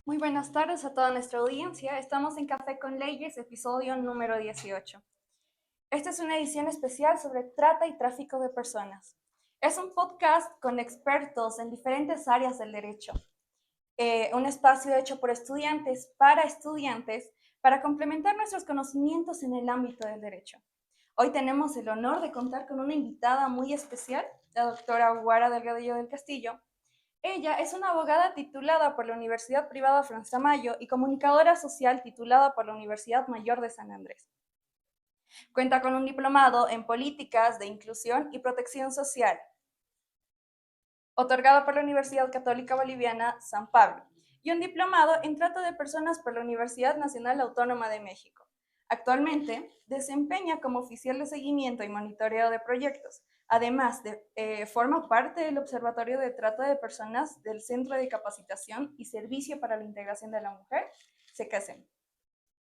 Muy buenas tardes a toda nuestra audiencia. Estamos en Café con Leyes, episodio número 18. Esta es una edición especial sobre trata y tráfico de personas. Es un podcast con expertos en diferentes áreas del derecho. Un espacio hecho por estudiantes para complementar nuestros conocimientos en el ámbito del derecho. Hoy tenemos el honor de contar con una invitada muy especial, la doctora Guara Delgadillo del Castillo. Ella es una abogada titulada por la Universidad Privada Franz Tamayo y comunicadora social titulada por la Universidad Mayor de San Andrés. Cuenta con un diplomado en Políticas de Inclusión y Protección Social, otorgado por la Universidad Católica Boliviana San Pablo, y un diplomado en Trata de Personas por la Universidad Nacional Autónoma de México. Actualmente desempeña como oficial de seguimiento y monitoreo de proyectos. Además, forma parte del Observatorio de Trata de Personas del Centro de Capacitación y Servicio para la Integración de la Mujer, CECASEM,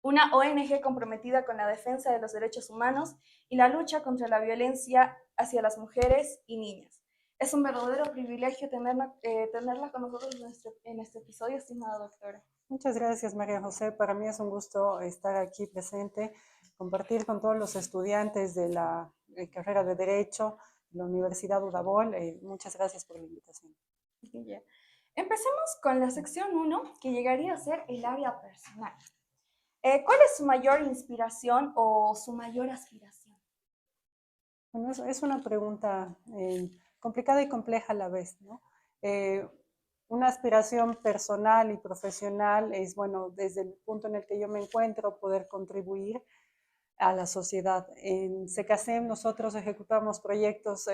una ONG comprometida con la defensa de los derechos humanos y la lucha contra la violencia hacia las mujeres y niñas. Es un verdadero privilegio tenerla con nosotros en este episodio, estimada doctora. Muchas gracias, María José. Para mí es un gusto estar aquí presente, compartir con todos los estudiantes de la carrera de Derecho de la Universidad Udabol. Muchas gracias por la invitación. Yeah. Empecemos con la sección 1, que llegaría a ser el área personal. ¿Cuál es su mayor inspiración o su mayor aspiración? Bueno, es una pregunta complicada y compleja a la vez, ¿no? Una aspiración personal y profesional es, bueno, desde el punto en el que yo me encuentro, poder contribuir a la sociedad. En CECASEM nosotros ejecutamos proyectos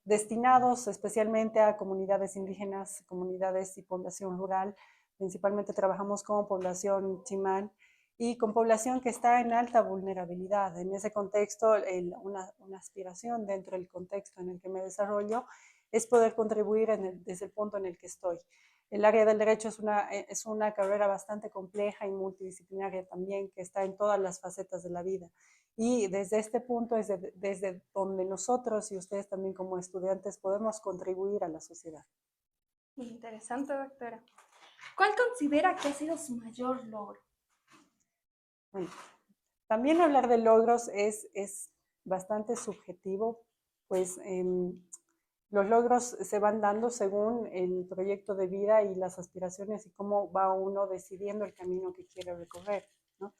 destinados especialmente a comunidades indígenas, comunidades y población rural. Principalmente trabajamos con población chimán y con población que está en alta vulnerabilidad. En ese contexto, una aspiración dentro del contexto en el que me desarrollo es poder contribuir desde el punto en el que estoy. El área del derecho es una carrera bastante compleja y multidisciplinaria también, que está en todas las facetas de la vida. Y desde este punto es desde donde nosotros y ustedes también como estudiantes podemos contribuir a la sociedad. Muy interesante, doctora. ¿Cuál considera que ha sido su mayor logro? Bueno, también hablar de logros es bastante subjetivo, pues los logros se van dando según el proyecto de vida y las aspiraciones y cómo va uno decidiendo el camino que quiere recorrer, ¿no?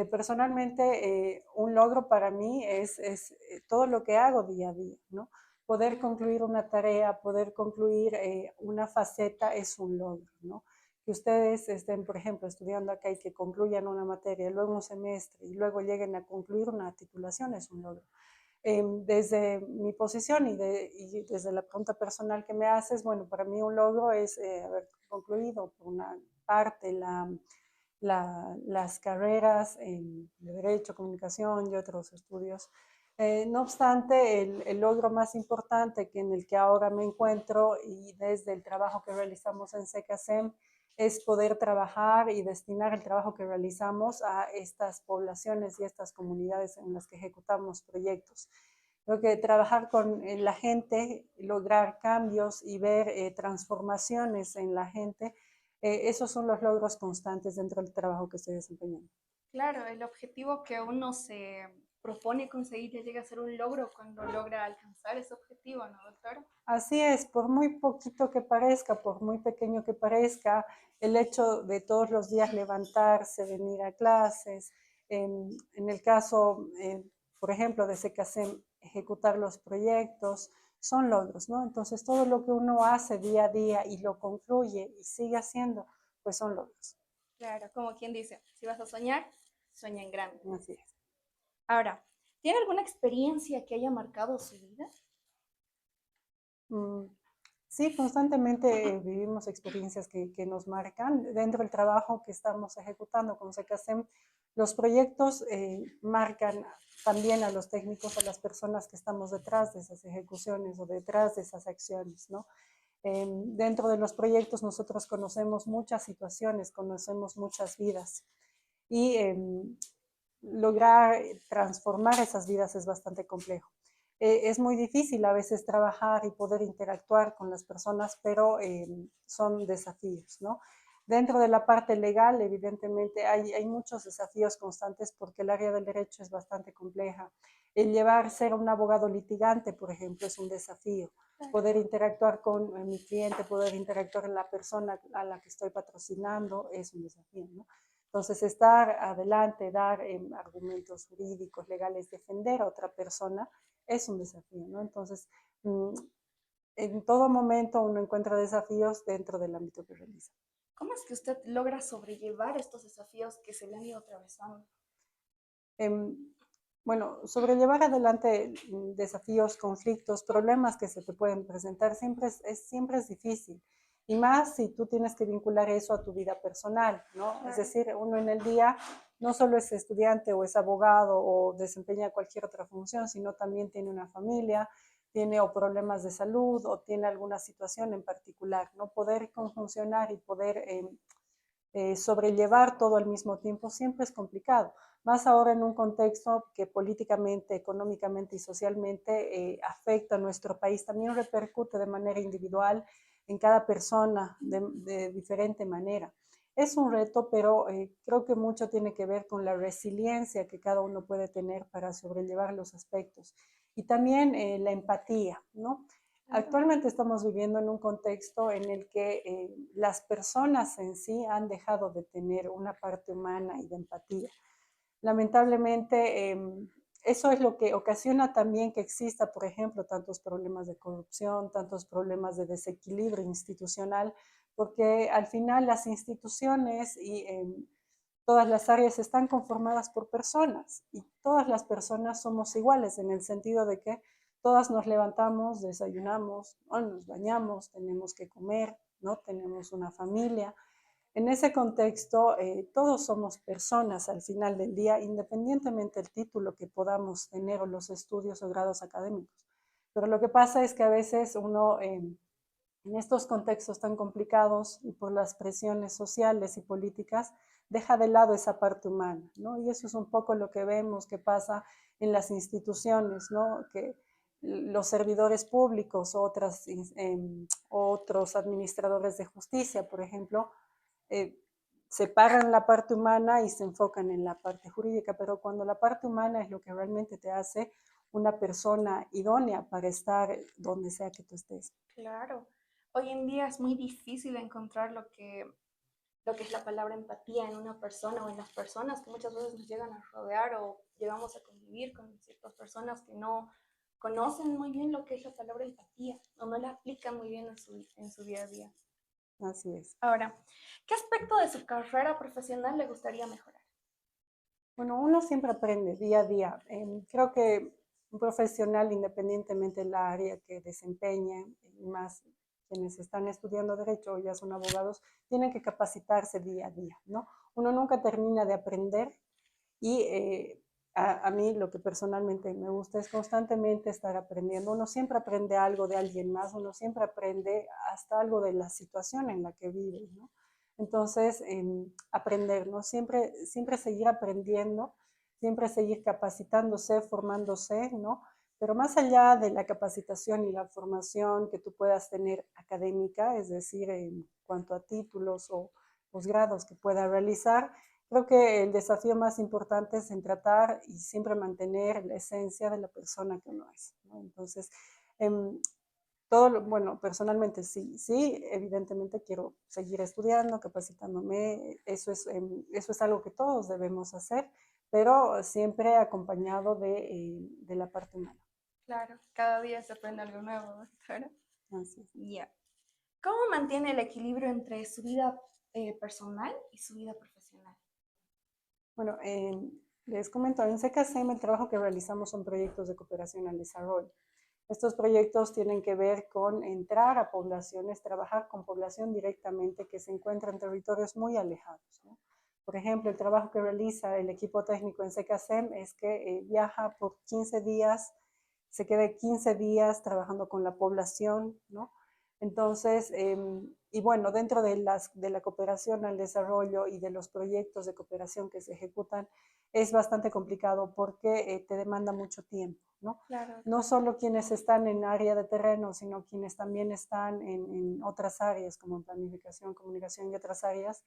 Personalmente, un logro para mí es todo lo que hago día a día, ¿no? Poder concluir una tarea, poder concluir una faceta es un logro, ¿no? Que ustedes estén, por ejemplo, estudiando acá y que concluyan una materia, luego un semestre y luego lleguen a concluir una titulación es un logro. Desde mi posición y desde la pregunta personal que me haces, bueno, para mí un logro es haber concluido por una parte las carreras de Derecho, Comunicación y otros estudios. No obstante, el logro más importante en el que ahora me encuentro y desde el trabajo que realizamos en CECASEM es poder trabajar y destinar el trabajo que realizamos a estas poblaciones y estas comunidades en las que ejecutamos proyectos. Creo que trabajar con la gente, lograr cambios y ver transformaciones en la gente, esos son los logros constantes dentro del trabajo que estoy desempeñando. Claro, el objetivo que uno se propone conseguir ya llega a ser un logro cuando logra alcanzar ese objetivo, ¿no, doctora? Así es, por muy poquito que parezca, por muy pequeño que parezca, el hecho de todos los días levantarse, venir a clases, en el caso, por ejemplo, de CECASEM, ejecutar los proyectos, son logros, ¿no? Entonces, todo lo que uno hace día a día y lo concluye y sigue haciendo, pues son logros. Claro, como quien dice, si vas a soñar, sueña en grande. Así es. Ahora, ¿tiene alguna experiencia que haya marcado su vida? Sí, constantemente vivimos experiencias que nos marcan. Dentro del trabajo que estamos ejecutando con CECASEM, los proyectos marcan también a los técnicos, a las personas que estamos detrás de esas ejecuciones o detrás de esas acciones, ¿no? Dentro de los proyectos nosotros conocemos muchas situaciones, conocemos muchas vidas y lograr transformar esas vidas es bastante complejo. Es muy difícil a veces trabajar y poder interactuar con las personas, pero son desafíos, ¿no? Dentro de la parte legal, evidentemente, hay muchos desafíos constantes porque el área del derecho es bastante compleja. El ser un abogado litigante, por ejemplo, es un desafío. Poder interactuar con mi cliente, poder interactuar con la persona a la que estoy patrocinando es un desafío, ¿no? Entonces, estar adelante, dar argumentos jurídicos, legales, defender a otra persona es un desafío, ¿no? Entonces, en todo momento uno encuentra desafíos dentro del ámbito que realiza. ¿Cómo es que usted logra sobrellevar estos desafíos que se le han ido atravesando? Em, bueno, sobrellevar adelante desafíos, conflictos, problemas que se te pueden presentar siempre es difícil. Y más si tú tienes que vincular eso a tu vida personal, ¿no? Claro. Es decir, uno en el día no solo es estudiante o es abogado o desempeña cualquier otra función, sino también tiene una familia, tiene o problemas de salud o tiene alguna situación en particular, ¿no? Poder conjuncionar y poder sobrellevar todo al mismo tiempo siempre es complicado, más ahora en un contexto que políticamente, económicamente y socialmente afecta a nuestro país, también repercute de manera individual en cada persona de diferente manera. Es un reto, pero creo que mucho tiene que ver con la resiliencia que cada uno puede tener para sobrellevar los aspectos y también la empatía, ¿no? Actualmente estamos viviendo en un contexto en el que las personas en sí han dejado de tener una parte humana y de empatía. Lamentablemente, eso es lo que ocasiona también que exista, por ejemplo, tantos problemas de corrupción, tantos problemas de desequilibrio institucional, porque al final las instituciones y todas las áreas están conformadas por personas y todas las personas somos iguales en el sentido de que todas nos levantamos, desayunamos, nos bañamos, tenemos que comer, ¿no? Tenemos una familia. En ese contexto, todos somos personas al final del día, independientemente del título que podamos tener o los estudios o grados académicos. Pero lo que pasa es que a veces uno, en estos contextos tan complicados y por las presiones sociales y políticas, deja de lado esa parte humana, ¿no? Y eso es un poco lo que vemos que pasa en las instituciones, ¿no? Que los servidores públicos, otros administradores de justicia, por ejemplo, eh, separan la parte humana y se enfocan en la parte jurídica, pero cuando la parte humana es lo que realmente te hace una persona idónea para estar donde sea que tú estés. Claro. Hoy en día es muy difícil encontrar lo que es la palabra empatía en una persona o en las personas que muchas veces nos llegan a rodear o llegamos a convivir con ciertas personas que no conocen muy bien lo que es la palabra empatía o no la aplican muy bien en su día a día. Así es. Ahora, ¿qué aspecto de su carrera profesional le gustaría mejorar? Bueno, uno siempre aprende día a día. Creo que un profesional, independientemente del área que desempeñe, y más quienes están estudiando derecho o ya son abogados, tienen que capacitarse día a día, ¿no? Uno nunca termina de aprender y a mí lo que personalmente me gusta es constantemente estar aprendiendo. Uno siempre aprende algo de alguien más, uno siempre aprende hasta algo de la situación en la que vive, ¿no? Entonces, aprender, ¿no? Siempre seguir aprendiendo, siempre seguir capacitándose, formándose, ¿no? Pero más allá de la capacitación y la formación que tú puedas tener académica, es decir, en cuanto a títulos o posgrados que pueda realizar, creo que el desafío más importante es en tratar y siempre mantener la esencia de la persona que uno es, ¿no? Entonces, bueno, personalmente sí, evidentemente quiero seguir estudiando, capacitándome, eso es algo que todos debemos hacer, pero siempre acompañado de la parte humana. Claro, cada día se aprende algo nuevo, doctora. Así es. Ya. ¿Cómo mantiene el equilibrio entre su vida personal y su vida profesional? Bueno, les comento, en CKCM el trabajo que realizamos son proyectos de cooperación al desarrollo. Estos proyectos tienen que ver con entrar a poblaciones, trabajar con población directamente que se encuentra en territorios muy alejados, ¿no? Por ejemplo, el trabajo que realiza el equipo técnico en CKCM es que viaja por 15 días, se quede 15 días trabajando con la población, ¿no? Entonces, y bueno, dentro de la cooperación al desarrollo y de los proyectos de cooperación que se ejecutan, es bastante complicado porque te demanda mucho tiempo, ¿no? Claro, No solo quienes están en área de terreno, sino quienes también están en otras áreas, como en planificación, comunicación y otras áreas,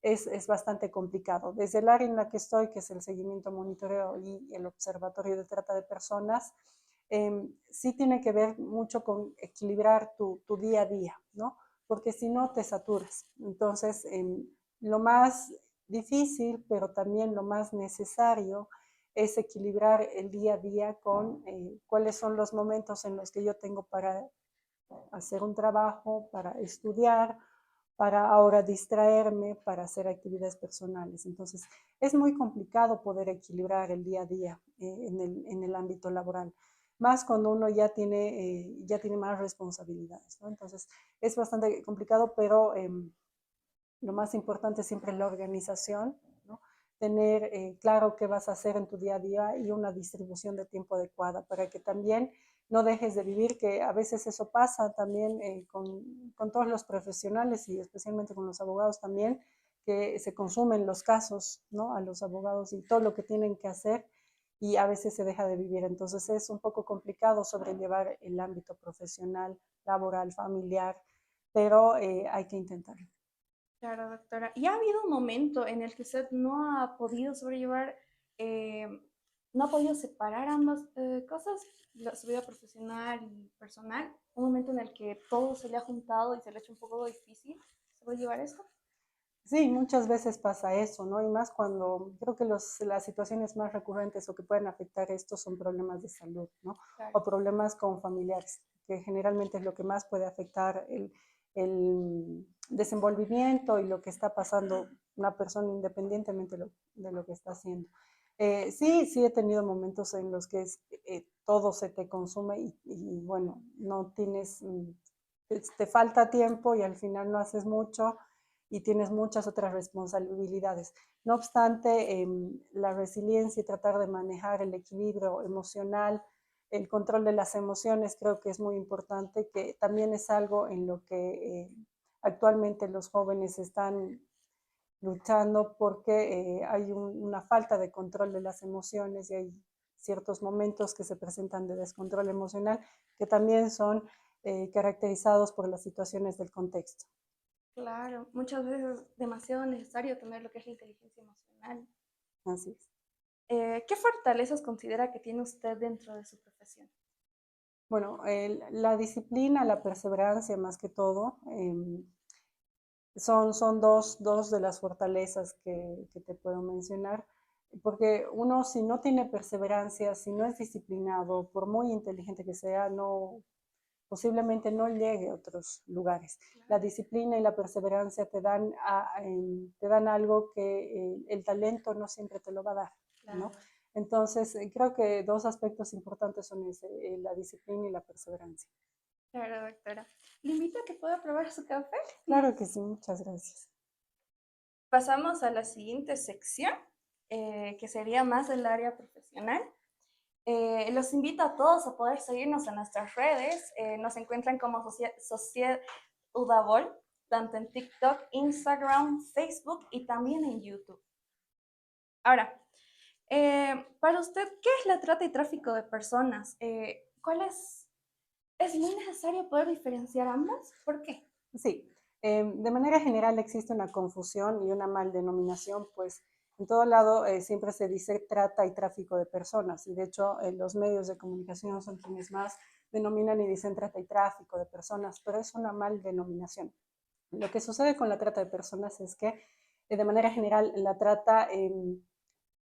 es bastante complicado. Desde el área en la que estoy, que es el seguimiento, monitoreo y el observatorio de trata de personas, sí tiene que ver mucho con equilibrar tu día a día, ¿no? Porque si no te saturas. Entonces, lo más difícil, pero también lo más necesario es equilibrar el día a día con cuáles son los momentos en los que yo tengo para hacer un trabajo, para estudiar, para ahora distraerme, para hacer actividades personales. Entonces, es muy complicado poder equilibrar el día a día en el ámbito laboral, más cuando uno ya tiene más responsabilidades, ¿no? Entonces, es bastante complicado, pero lo más importante siempre es la organización, ¿no? Tener claro qué vas a hacer en tu día a día y una distribución de tiempo adecuada para que también no dejes de vivir, que a veces eso pasa también con todos los profesionales y especialmente con los abogados también, que se consumen los casos, ¿no? A los abogados y todo lo que tienen que hacer y a veces se deja de vivir. Entonces es un poco complicado sobrellevar el ámbito profesional, laboral, familiar, pero hay que intentarlo. claro, doctora. ¿Y ha habido un momento en el que usted no ha podido sobrellevar, eh, no ha podido separar ambas cosas, su vida profesional y personal? Un momento en el que todo se le ha juntado y se le ha hecho un poco difícil sobrellevar esto. Sí, muchas veces pasa eso, ¿no? Y más cuando creo que las situaciones más recurrentes o que pueden afectar esto son problemas de salud, ¿no? Claro, O problemas con familiares, que generalmente es lo que más puede afectar el desenvolvimiento y lo que está pasando una persona independientemente de lo que está haciendo. Sí, sí he tenido momentos en los que todo se te consume y bueno, no tienes, te falta tiempo y al final no haces mucho y tienes muchas otras responsabilidades. No obstante, la resiliencia y tratar de manejar el equilibrio emocional, el control de las emociones, creo que es muy importante, que también es algo en lo que actualmente los jóvenes están luchando porque hay una falta de control de las emociones y hay ciertos momentos que se presentan de descontrol emocional que también son caracterizados por las situaciones del contexto. claro. Muchas veces es demasiado necesario tener lo que es la inteligencia emocional. Así es. ¿Qué fortalezas considera que tiene usted dentro de su profesión? Bueno, la disciplina, la perseverancia más que todo, son dos de las fortalezas que te puedo mencionar, porque uno si no tiene perseverancia, si no es disciplinado, por muy inteligente que sea, no, posiblemente no llegue a otros lugares. La Claro, disciplina y la perseverancia te dan algo que el talento no siempre te lo va a dar, ¿no? claro, Entonces, creo que dos aspectos importantes son la disciplina y la perseverancia. claro, doctora. Le invito a que pueda probar su café. Claro que sí, muchas gracias. Pasamos a la siguiente sección, que sería más del área profesional. Los invito a todos a poder seguirnos en nuestras redes. Nos encuentran como Sociedad Udabol, tanto en TikTok, Instagram, Facebook y también en YouTube. Ahora, para usted, ¿qué es la trata y tráfico de personas? ¿Cuál es? ¿Es muy necesario poder diferenciar ambas? ¿Por qué? Sí, de manera general existe una confusión y una mal denominación, pues en todo lado siempre se dice trata y tráfico de personas, y de hecho los medios de comunicación son quienes más denominan y dicen trata y tráfico de personas, pero es una mal denominación. Lo que sucede con la trata de personas es que de manera general la trata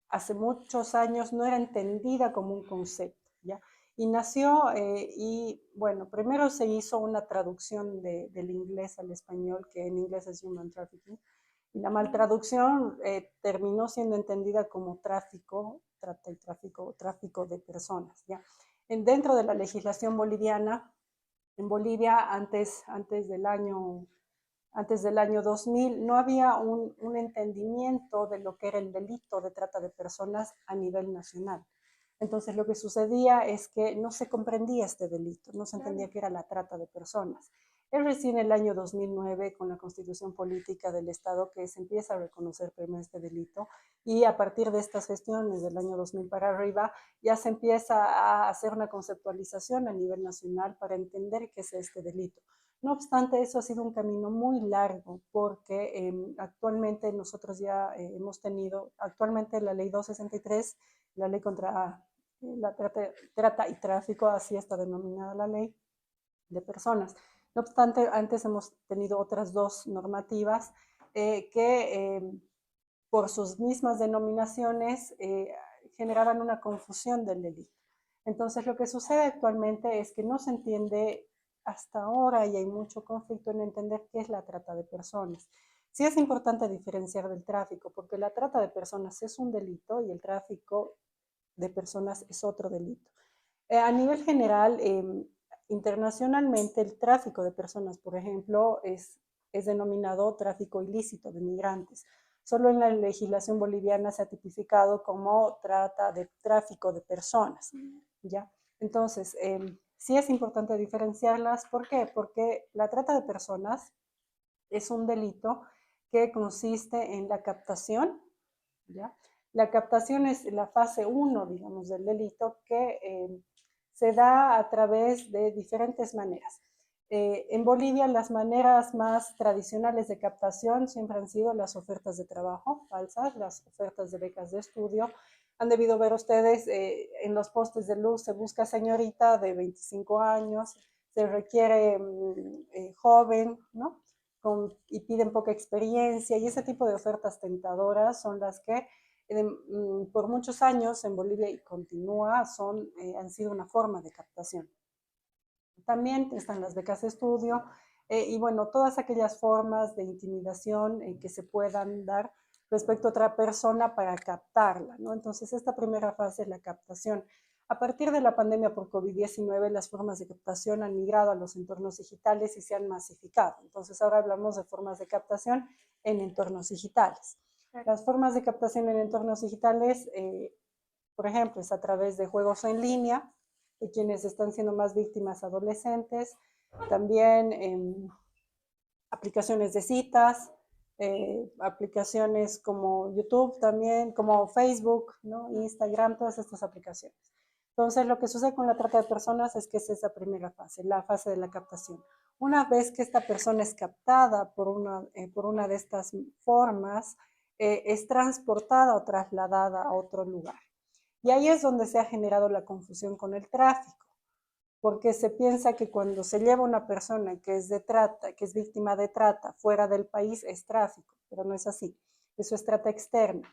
hace muchos años no era entendida como un concepto, ¿ya? Y nació, y bueno, primero se hizo una traducción del inglés al español, que en inglés es human trafficking, y la maltraducción terminó siendo entendida como tráfico, trata y tráfico de personas, ¿ya? Dentro de la legislación boliviana, en Bolivia antes del año 2000 no había un entendimiento de lo que era el delito de trata de personas a nivel nacional. Entonces lo que sucedía es que no se comprendía este delito, no se entendía Claro, que era la trata de personas. Es recién el año 2009, con la Constitución Política del Estado, que se empieza a reconocer primero este delito, y a partir de estas gestiones del año 2000 para arriba, ya se empieza a hacer una conceptualización a nivel nacional para entender qué es este delito. No obstante, eso ha sido un camino muy largo, porque actualmente nosotros ya hemos tenido, actualmente la ley 263, la ley contra la trata y tráfico, así está denominada la ley de personas. No obstante, antes hemos tenido otras dos normativas que por sus mismas denominaciones generaban una confusión del delito. Entonces, lo que sucede actualmente es que no se entiende hasta ahora y hay mucho conflicto en entender qué es la trata de personas. Sí es importante diferenciar del tráfico, porque la trata de personas es un delito y el tráfico de personas es otro delito. A nivel general, internacionalmente, el tráfico de personas, por ejemplo, es denominado tráfico ilícito de migrantes. Solo en la legislación boliviana se ha tipificado como tráfico de personas, ¿ya? Entonces, sí es importante diferenciarlas. ¿Por qué? Porque la trata de personas es un delito que consiste en la captación, ¿ya? La captación es la fase 1, digamos, del delito que se da a través de diferentes maneras. En Bolivia las maneras más tradicionales de captación siempre han sido las ofertas de trabajo falsas, las ofertas de becas de estudio. Han debido ver ustedes en los postes de luz se busca señorita de 25 años, se requiere joven, ¿no? Y piden poca experiencia, y ese tipo de ofertas tentadoras son las que por muchos años en Bolivia y continúa, han sido una forma de captación. También están las becas de estudio y bueno, todas aquellas formas de intimidación que se puedan dar respecto a otra persona para captarla, ¿no? Entonces, esta primera fase es la captación. A partir de la pandemia por COVID-19, las formas de captación han migrado a los entornos digitales y se han masificado. Entonces, ahora hablamos de formas de captación en entornos digitales. Las formas de captación en entornos digitales, por ejemplo, es a través de juegos en línea, de quienes están siendo más víctimas adolescentes, también aplicaciones de citas, aplicaciones como YouTube también, como Facebook, ¿no? Instagram, todas estas aplicaciones. Entonces, lo que sucede con la trata de personas es que es esa primera fase, la fase de la captación. Una vez que esta persona es captada por una de estas formas, es transportada o trasladada a otro lugar. Y ahí es donde se ha generado la confusión con el tráfico, porque se piensa que cuando se lleva una persona que es de trata, que es víctima de trata fuera del país, es tráfico, pero no es así. Eso es trata externa.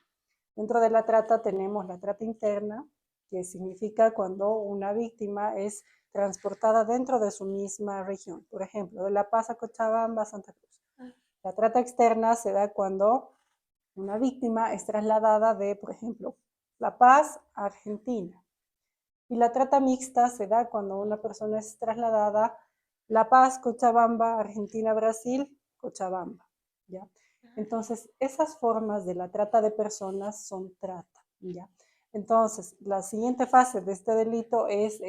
Dentro de la trata tenemos la trata interna, que significa cuando una víctima es transportada dentro de su misma región. Por ejemplo, de La Paz a Cochabamba, Santa Cruz. La trata externa se da cuando una víctima es trasladada de, por ejemplo, La Paz a Argentina. Y la trata mixta se da cuando una persona es trasladada La Paz, Cochabamba, Argentina, Brasil, Cochabamba, ¿ya? Entonces, esas formas de la trata de personas son trata, ¿ya? Entonces, la siguiente fase de este delito es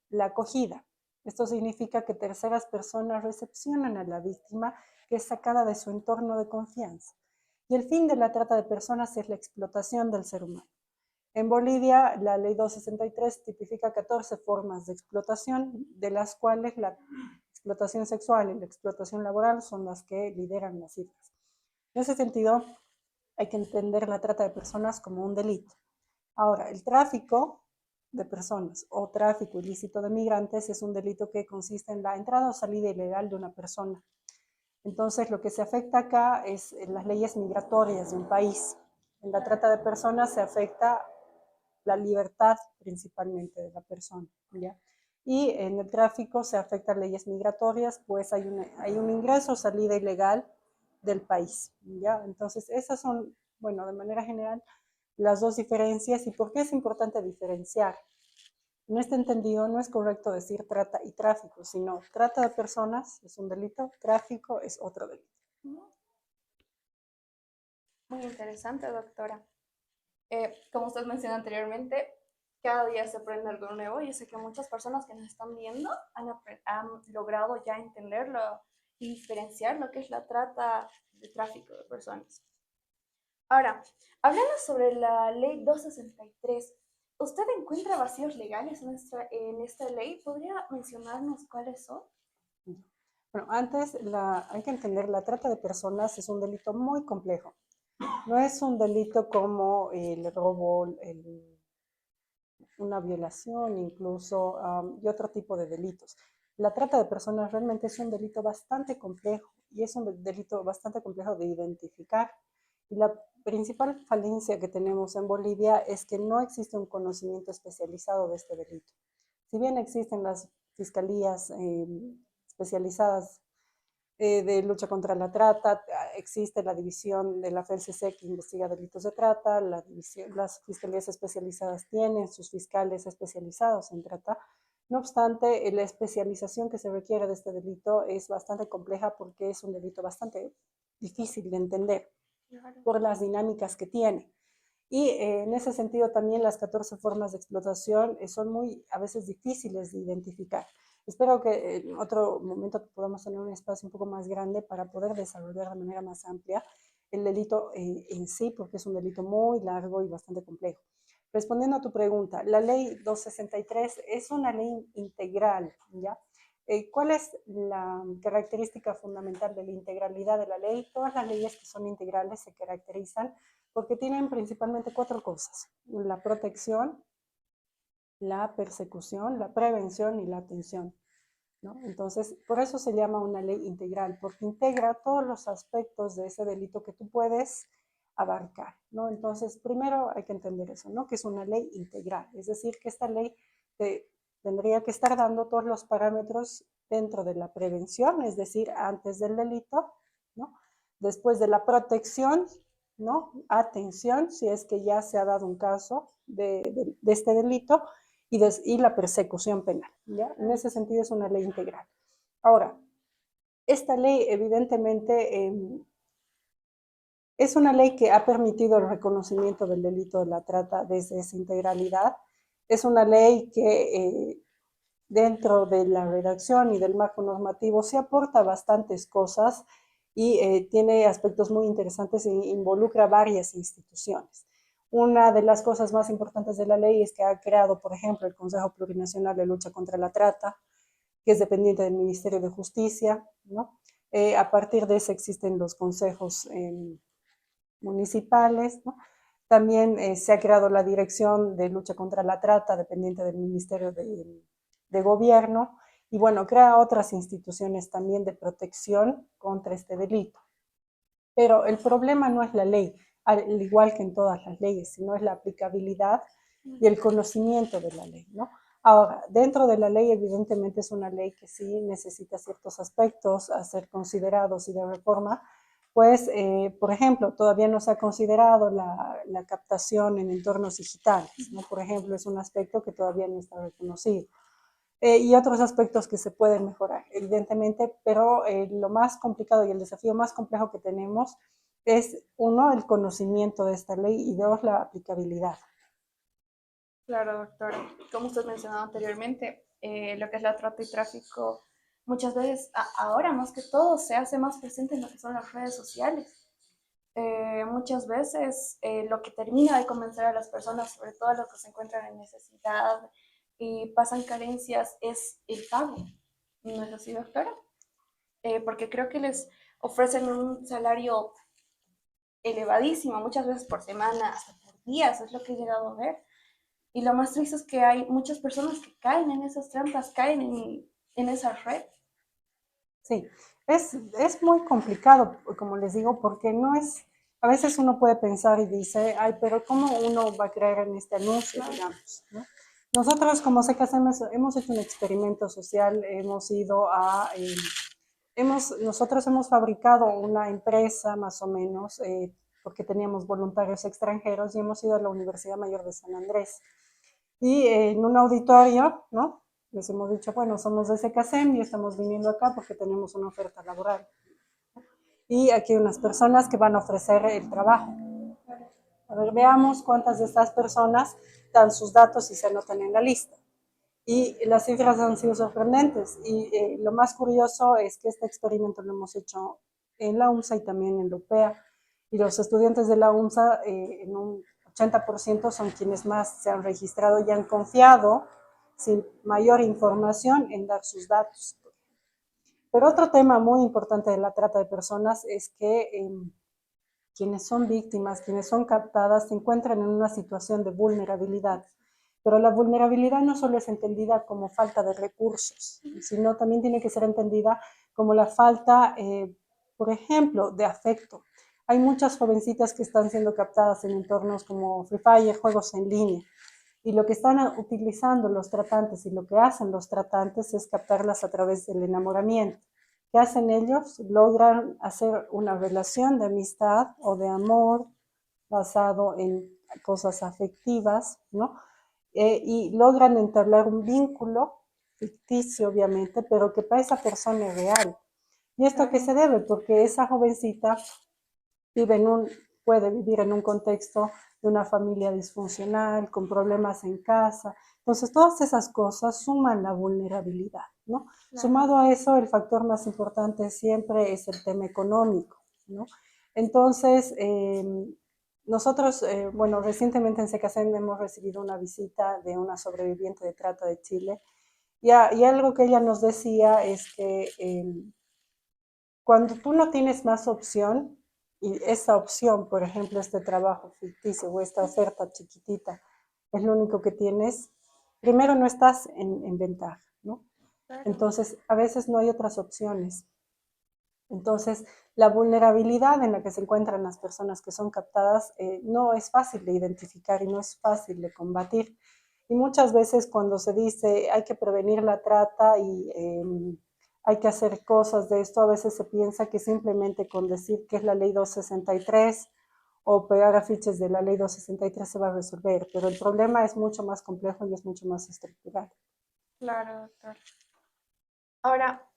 la acogida. Esto significa que terceras personas recepcionan a la víctima que es sacada de su entorno de confianza. Y el fin de la trata de personas es la explotación del ser humano. En Bolivia, la ley 263 tipifica 14 formas de explotación, de las cuales la explotación sexual y la explotación laboral son las que lideran las cifras. En ese sentido, hay que entender la trata de personas como un delito. Ahora, el tráfico de personas o tráfico ilícito de migrantes es un delito que consiste en la entrada o salida ilegal de una persona. Entonces, lo que se afecta acá es las leyes migratorias de un país. En la trata de personas se afecta la libertad principalmente de la persona, ¿ya? Y en el tráfico se afectan leyes migratorias, pues hay un ingreso o salida ilegal del país, ¿ya? Entonces, esas son, bueno, de manera general, las dos diferencias. ¿Y por qué es importante diferenciar? En este entendido, no es correcto decir trata y tráfico, sino trata de personas es un delito, tráfico es otro delito. Muy interesante, doctora. Como usted mencionó anteriormente, Cada día se aprende algo nuevo. Yo sé que muchas personas que nos están viendo han logrado ya entenderlo y diferenciar lo que es la trata de tráfico de personas. Ahora, hablando sobre la ley 263, ¿usted encuentra vacíos legales en esta ley? ¿Podría mencionarnos cuáles son? Bueno, antes hay que entender, la trata de personas es un delito muy complejo. No es un delito como el robo, una violación incluso, y otro tipo de delitos. La trata de personas realmente es un delito bastante complejo y es un delito bastante complejo de identificar. Y la principal falencia que tenemos en Bolivia es que no existe un conocimiento especializado de este delito. Si bien existen las fiscalías especializadas de lucha contra la trata, existe la división de la FELCC que investiga delitos de trata, las fiscalías especializadas tienen sus fiscales especializados en trata. No obstante, la especialización que se requiere de este delito es bastante compleja porque es un delito bastante difícil de entender por las dinámicas que tiene. Y en ese sentido también las 14 formas de explotación son muy a veces difíciles de identificar. Espero que en otro momento podamos tener un espacio un poco más grande para poder desarrollar de manera más amplia el delito en sí, porque es un delito muy largo y bastante complejo. Respondiendo a tu pregunta, la ley 263 es una ley integral, ¿ya? ¿Cuál es la característica fundamental de la integralidad de la ley? Todas las leyes que son integrales se caracterizan porque tienen principalmente 4 cosas: la protección, la persecución, la prevención y la atención, ¿no? Entonces, por eso se llama una ley integral, porque integra todos los aspectos de ese delito que tú puedes abarcar, ¿no? Entonces, primero hay que entender eso, ¿no? Que es una ley integral, es decir, que esta ley tendría que estar dando todos los parámetros dentro de la prevención, es decir, antes del delito, ¿no? Después de la protección, ¿no? Atención, si es que ya se ha dado un caso de este delito, y la persecución penal, ¿ya? En ese sentido es una ley integral. Ahora, esta ley evidentemente es una ley que ha permitido el reconocimiento del delito de la trata desde esa integralidad. Es una ley que dentro de la redacción y del marco normativo se aporta bastantes cosas y tiene aspectos muy interesantes e involucra varias instituciones. Una de las cosas más importantes de la ley es que ha creado, por ejemplo, el Consejo Plurinacional de Lucha contra la Trata, que es dependiente del Ministerio de Justicia, ¿no? A partir de eso existen los consejos municipales, ¿no? También se ha creado la Dirección de Lucha contra la Trata, dependiente del Ministerio de Gobierno, y bueno, crea otras instituciones también de protección contra este delito. Pero el problema no es la ley, al igual que en todas las leyes, sino es la aplicabilidad y el conocimiento de la ley, ¿no? Ahora, dentro de la ley, evidentemente es una ley que sí necesita ciertos aspectos a ser considerados y de reforma, pues, por ejemplo, todavía no se ha considerado la captación en entornos digitales, ¿no? Por ejemplo, es un aspecto que todavía no está reconocido. Y otros aspectos que se pueden mejorar, evidentemente, pero lo más complicado y el desafío más complejo que tenemos es, uno, el conocimiento de esta ley y dos, la aplicabilidad. Claro, doctora. Como usted mencionaba anteriormente, lo que es la trata y tráfico, muchas veces, ahora más que todo, se hace más presente en lo que son las redes sociales. Muchas veces lo que termina de convencer a las personas, sobre todo a los que se encuentran en necesidad y pasan carencias, es el pago. ¿No es así, doctora? Porque creo que les ofrecen un salario elevadísimo, muchas veces por semana, hasta por días, es lo que he llegado a ver. Y lo más triste es que hay muchas personas que caen en esas trampas, caen en esa red. Sí, es muy complicado, como les digo, porque no es, a veces uno puede pensar y dice, ay, pero ¿cómo uno va a creer en este anuncio, digamos, ¿no? Nosotros, como sé que hemos hecho un experimento social, hemos ido nosotros hemos fabricado una empresa más o menos, porque teníamos voluntarios extranjeros y hemos ido a la Universidad Mayor de San Andrés. Y en un auditorio, ¿no? Les hemos dicho, bueno, somos de SECASEM y estamos viniendo acá porque tenemos una oferta laboral. Y aquí hay unas personas que van a ofrecer el trabajo. A ver, veamos cuántas de estas personas dan sus datos y se anotan en la lista. Y las cifras han sido sorprendentes. Y lo más curioso es que este experimento lo hemos hecho en la UMSA y también en la UPEA. Y los estudiantes de la UMSA, en un 80% son quienes más se han registrado y han confiado sin mayor información en dar sus datos. Pero otro tema muy importante de la trata de personas es que quienes son víctimas, quienes son captadas, se encuentran en una situación de vulnerabilidad. Pero la vulnerabilidad no solo es entendida como falta de recursos, sino también tiene que ser entendida como la falta, por ejemplo, de afecto. Hay muchas jovencitas que están siendo captadas en entornos como Free Fire, juegos en línea, y lo que están utilizando los tratantes y lo que hacen los tratantes es captarlas a través del enamoramiento. ¿Qué hacen ellos? Logran hacer una relación de amistad o de amor basado en cosas afectivas, ¿no? Y logran entablar un vínculo ficticio, obviamente, pero que para esa persona es real. ¿Y esto a qué se debe? Porque esa jovencita puede vivir en un contexto de una familia disfuncional, con problemas en casa. Entonces, todas esas cosas suman la vulnerabilidad, ¿no? Claro. Sumado a eso, el factor más importante siempre es el tema económico, ¿no? Entonces, nosotros, bueno, recientemente en SECACEN hemos recibido una visita de una sobreviviente de trata de Chile y algo que ella nos decía es que cuando tú no tienes más opción, y esa opción, por ejemplo, este trabajo ficticio o esta oferta chiquitita, es lo único que tienes, primero no estás en ventaja, ¿no? Claro. Entonces, a veces no hay otras opciones. Entonces, la vulnerabilidad en la que se encuentran las personas que son captadas no es fácil de identificar y no es fácil de combatir. Y muchas veces cuando se dice hay que prevenir la trata y hay que hacer cosas de esto, a veces se piensa que simplemente con decir que es la ley 263 o pegar afiches de la ley 263 se va a resolver, pero el problema es mucho más complejo y es mucho más estructural. Claro, doctor. Ahora,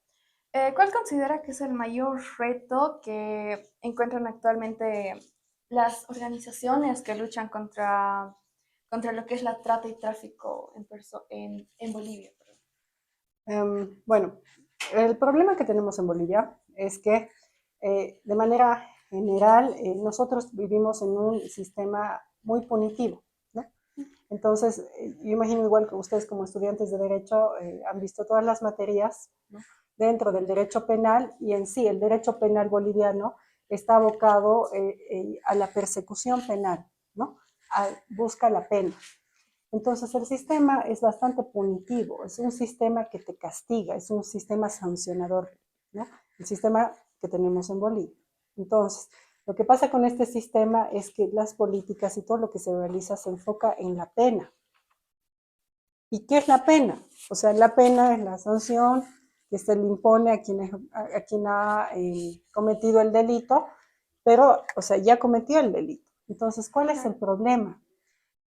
¿cuál considera que es el mayor reto que encuentran actualmente las organizaciones que luchan contra lo que es la trata y tráfico en Bolivia? Bueno, el problema que tenemos en Bolivia es que de manera general nosotros vivimos en un sistema muy punitivo, ¿no? Entonces, yo imagino igual que ustedes como estudiantes de Derecho han visto todas las materias, ¿no?, dentro del derecho penal, y en sí el derecho penal boliviano está abocado a la persecución penal, ¿no? Busca la pena. Entonces el sistema es bastante punitivo, es un sistema que te castiga, es un sistema sancionador, ¿no? El sistema que tenemos en Bolivia. Entonces, lo que pasa con este sistema es que las políticas y todo lo que se realiza se enfoca en la pena. ¿Y qué es la pena? O sea, la pena es la sanción que se le impone a quien ha cometido el delito, pero, o sea, ya cometió el delito. Entonces, ¿cuál es el problema?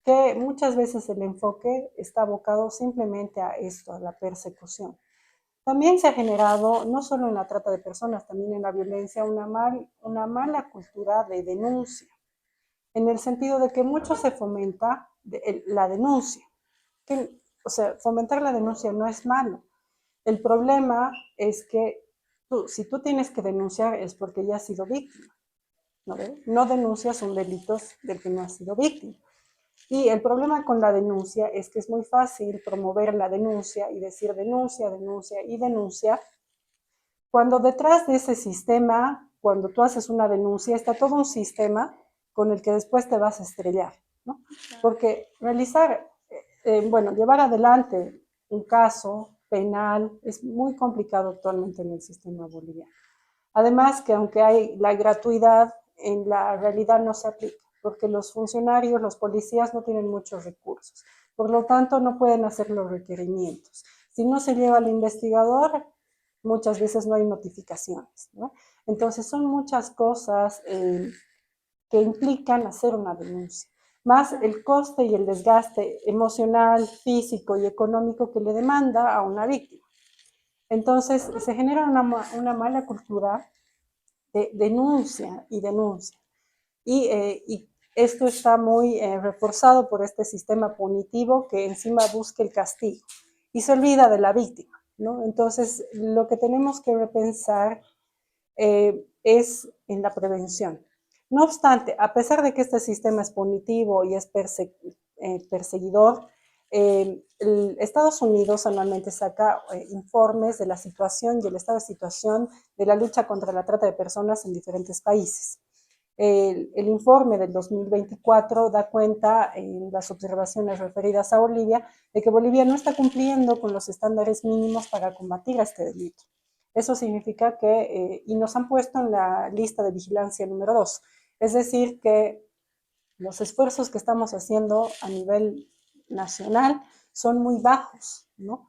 Que muchas veces el enfoque está abocado simplemente a esto, a la persecución. También se ha generado, no solo en la trata de personas, también en la violencia, una mala cultura de denuncia, en el sentido de que mucho se fomenta la denuncia. O sea, fomentar la denuncia no es malo. El problema es que si tú tienes que denunciar es porque ya has sido víctima, ¿no? No denuncias un delito del que no has sido víctima. Y el problema con la denuncia es que es muy fácil promover la denuncia y decir denuncia, denuncia y denuncia, cuando detrás de ese sistema, cuando tú haces una denuncia, está todo un sistema con el que después te vas a estrellar, ¿no? Porque llevar adelante un caso penal es muy complicado actualmente en el sistema boliviano. Además que aunque hay la gratuidad, en la realidad no se aplica, porque los funcionarios, los policías no tienen muchos recursos. Por lo tanto, no pueden hacer los requerimientos. Si no se lleva al investigador, muchas veces no hay notificaciones, ¿no? Entonces, son muchas cosas que implican hacer una denuncia, más el coste y el desgaste emocional, físico y económico que le demanda a una víctima. Entonces, se genera una mala cultura de denuncia y denuncia. Y esto está muy reforzado por este sistema punitivo que encima busca el castigo y se olvida de la víctima, ¿no? Entonces, lo que tenemos que repensar es en la prevención. No obstante, a pesar de que este sistema es punitivo y es perseguidor, Estados Unidos anualmente saca informes de la situación y el estado de situación de la lucha contra la trata de personas en diferentes países. El informe del 2024 da cuenta en las observaciones referidas a Bolivia de que Bolivia no está cumpliendo con los estándares mínimos para combatir este delito. Eso significa que, y nos han puesto en la lista de vigilancia número 2, es decir, que los esfuerzos que estamos haciendo a nivel nacional son muy bajos, ¿no?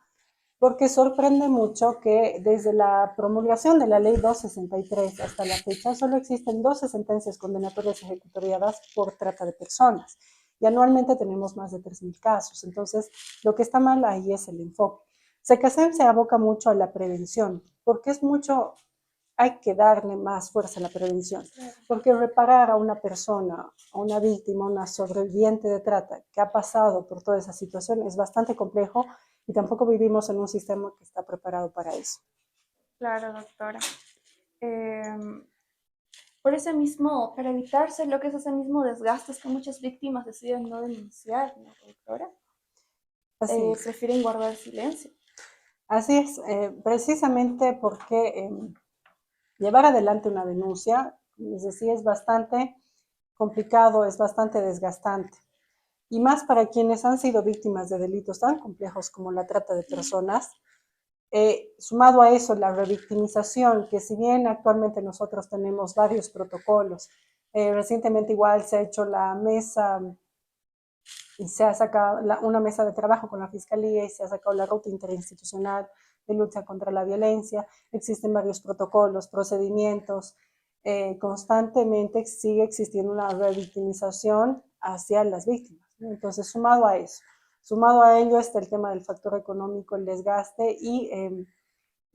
Porque sorprende mucho que desde la promulgación de la ley 263 hasta la fecha solo existen 12 sentencias condenatorias ejecutoriadas por trata de personas y anualmente tenemos más de 3.000 casos. Entonces, lo que está mal ahí es el enfoque. SECACEM se aboca mucho a la prevención, porque es mucho, hay que darle más fuerza a la prevención, porque reparar a una persona, a una víctima, a una sobreviviente de trata que ha pasado por toda esa situación es bastante complejo y tampoco vivimos en un sistema que está preparado para eso. Claro, doctora. Por ese mismo, para evitarse lo que es ese mismo desgaste, es que muchas víctimas deciden no denunciar, ¿no, doctora? Prefieren guardar silencio. Así es, precisamente porque llevar adelante una denuncia, les decía, es bastante complicado, es bastante desgastante. Y más para quienes han sido víctimas de delitos tan complejos como la trata de personas, sumado a eso la revictimización, que si bien actualmente nosotros tenemos varios protocolos, recientemente igual se ha hecho la mesa y se ha sacado una mesa de trabajo con la Fiscalía y se ha sacado la ruta interinstitucional de lucha contra la violencia, existen varios protocolos, procedimientos, constantemente sigue existiendo una revictimización hacia las víctimas, ¿no? Entonces, sumado a ello está el tema del factor económico, el desgaste y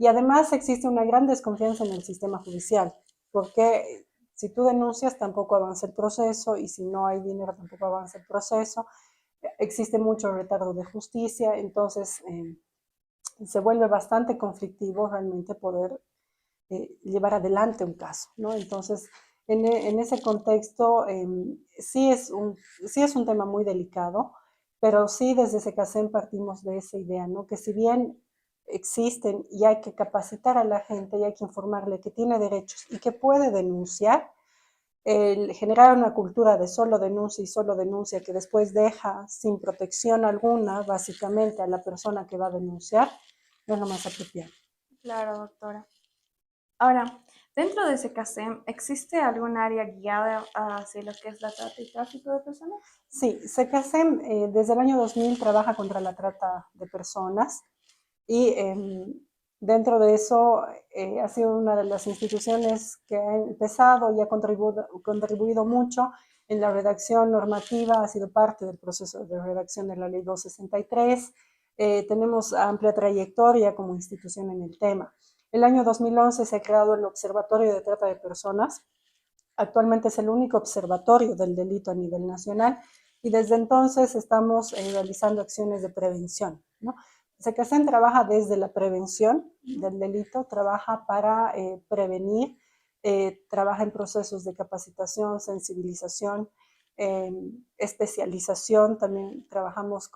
además existe una gran desconfianza en el sistema judicial, porque si tú denuncias tampoco avanza el proceso y si no hay dinero tampoco avanza el proceso, existe mucho retardo de justicia, entonces se vuelve bastante conflictivo realmente poder llevar adelante un caso, ¿no? Entonces, en ese contexto, sí es un tema muy delicado, pero sí desde SECACEM partimos de esa idea, ¿no? Que si bien existen y hay que capacitar a la gente y hay que informarle que tiene derechos y que puede denunciar, el generar una cultura de solo denuncia que después deja sin protección alguna, básicamente, a la persona que va a denunciar, no es lo más apropiado. Claro, doctora. Ahora, dentro de SECACEM, ¿existe algún área guiada hacia lo que es la trata y tráfico de personas? Sí, SECACEM desde el año 2000 trabaja contra la trata de personas y dentro de eso ha sido una de las instituciones que ha empezado y ha contribuido mucho en la redacción normativa, ha sido parte del proceso de redacción de la Ley 263. Tenemos amplia trayectoria como institución en el tema. El año 2011 se ha creado el Observatorio de Trata de Personas. Actualmente es el único observatorio del delito a nivel nacional y desde entonces estamos realizando acciones de prevención, ¿no? SECACEM trabaja desde la prevención del delito, trabaja para prevenir, trabaja en procesos de capacitación, sensibilización, especialización. También trabajamos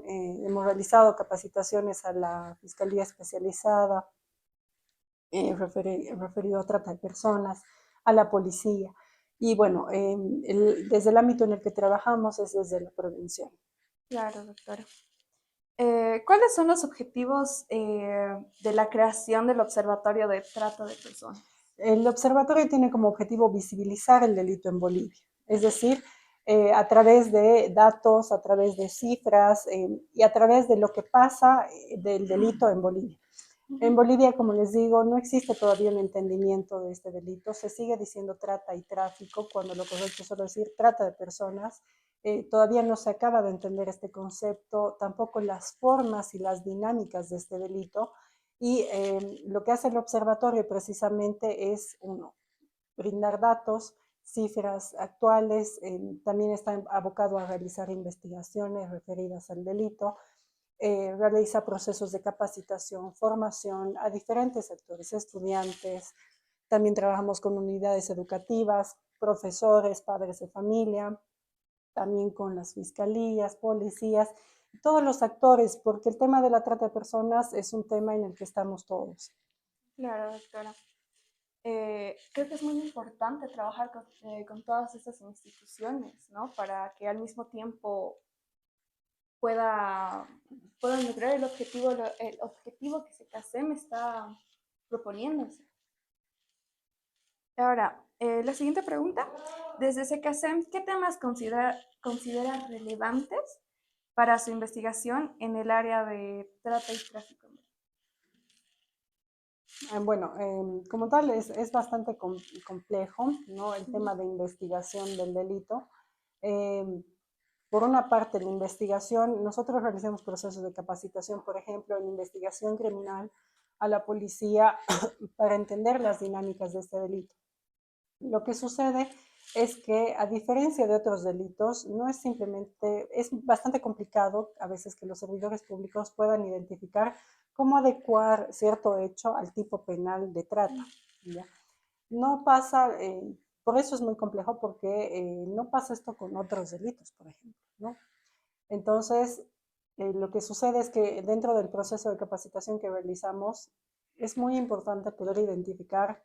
hemos realizado capacitaciones a la Fiscalía Especializada, referido a trata de personas, a la policía. Y bueno, desde el ámbito en el que trabajamos es desde la prevención. Claro, doctora. ¿Cuáles son los objetivos de la creación del Observatorio de Trata de Personas? El observatorio tiene como objetivo visibilizar el delito en Bolivia, es decir, a través de datos, a través de cifras y a través de lo que pasa del delito en Bolivia. En Bolivia, como les digo, no existe todavía un entendimiento de este delito. Se sigue diciendo trata y tráfico, cuando lo correcto es solo decir trata de personas. Todavía no se acaba de entender este concepto, tampoco las formas y las dinámicas de este delito. Y lo que hace el observatorio precisamente es, uno, brindar datos, cifras actuales, también está abocado a realizar investigaciones referidas al delito, realiza procesos de capacitación, formación a diferentes sectores, estudiantes, también trabajamos con unidades educativas, profesores, padres de familia, también con las fiscalías, policías, todos los actores, porque el tema de la trata de personas es un tema en el que estamos todos. Claro, doctora. Creo que es muy importante trabajar con todas estas instituciones, ¿no? Para que al mismo tiempo pueda, puedan lograr el objetivo que SECASEM está proponiéndose. Ahora, la siguiente pregunta. Desde SECASEM, ¿qué temas considera relevantes para su investigación en el área de trata y tráfico? Bueno, como tal es bastante complejo, ¿no? El tema de investigación del delito. Eh, por una parte, la investigación, nosotros realizamos procesos de capacitación, por ejemplo, en investigación criminal a la policía para entender las dinámicas de este delito. Lo que sucede es que, a diferencia de otros delitos, no es simplemente, es bastante complicado a veces que los servidores públicos puedan identificar cómo adecuar cierto hecho al tipo penal de trata. ¿Ya? No pasa, por eso es muy complejo, porque no pasa esto con otros delitos, por ejemplo, ¿no? Entonces, lo que sucede es que dentro del proceso de capacitación que realizamos, es muy importante poder identificar